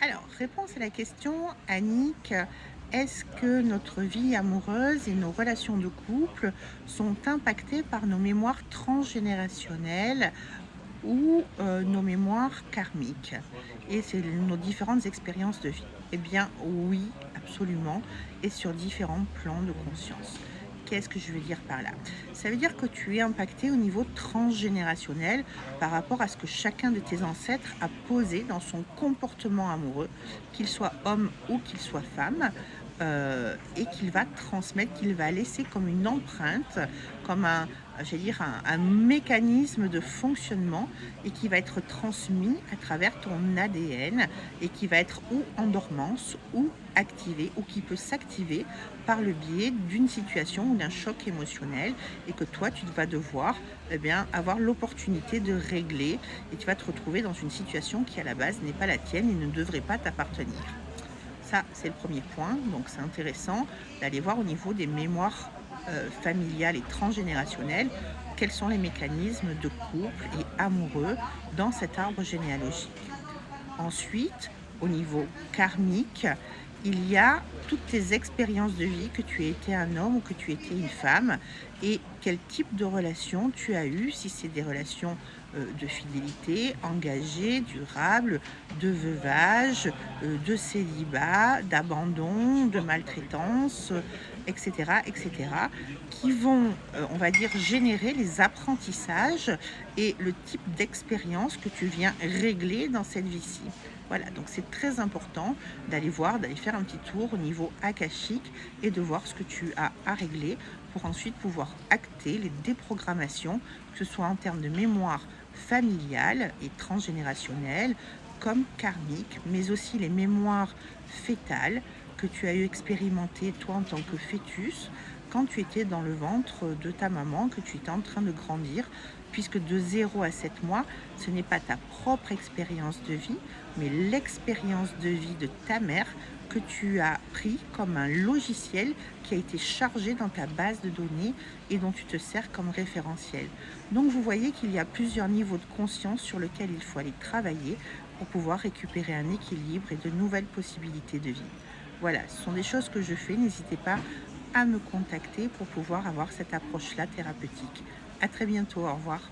Alors, réponse à la question, Annick, est-ce que notre vie amoureuse et nos relations de couple sont impactées par nos mémoires transgénérationnelles ou nos mémoires karmiques? Et c'est nos différentes expériences de vie. Eh bien, oui, absolument, et sur différents plans de conscience. Qu'est-ce que je veux dire par là? Ça veut dire que tu es impacté au niveau transgénérationnel par rapport à ce que chacun de tes ancêtres a posé dans son comportement amoureux, qu'il soit homme ou qu'il soit femme, et qu'il va transmettre, qu'il va laisser comme une empreinte, comme j'allais dire un mécanisme de fonctionnement et qui va être transmis à travers ton ADN et qui va être ou en dormance ou activé ou qui peut s'activer par le biais d'une situation ou d'un choc émotionnel et que toi tu vas devoir avoir l'opportunité de régler et tu vas te retrouver dans une situation qui à la base n'est pas la tienne et ne devrait pas t'appartenir. Ça, c'est le premier point, donc c'est intéressant d'aller voir au niveau des mémoires, familiales et transgénérationnelles, quels sont les mécanismes de couple et amoureux dans cet arbre généalogique. Ensuite, au niveau karmique, il y a toutes tes expériences de vie, que tu aies été un homme ou que tu aies été une femme, et quel type de relation tu as eu, si c'est des relations de fidélité, engagées, durables, de veuvage, de célibat, d'abandon, de maltraitance, etc., etc., qui vont, on va dire, générer les apprentissages et le type d'expérience que tu viens régler dans cette vie-ci. Voilà, donc c'est très important d'aller voir, d'aller faire un petit tour au niveau akashique et de voir ce que tu as à régler pour ensuite pouvoir acter les déprogrammations, que ce soit en termes de mémoire familiale et transgénérationnelle, comme karmique, mais aussi les mémoires fétales que tu as eu expérimenté toi en tant que fœtus quand tu étais dans le ventre de ta maman, que tu étais en train de grandir, puisque de 0 à 7 mois, ce n'est pas ta propre expérience de vie, mais l'expérience de vie de ta mère que tu as pris comme un logiciel qui a été chargé dans ta base de données et dont tu te sers comme référentiel. Donc vous voyez qu'il y a plusieurs niveaux de conscience sur lesquels il faut aller travailler pour pouvoir récupérer un équilibre et de nouvelles possibilités de vie. Voilà, ce sont des choses que je fais. N'hésitez pas à me contacter pour pouvoir avoir cette approche-là thérapeutique. À très bientôt, au revoir.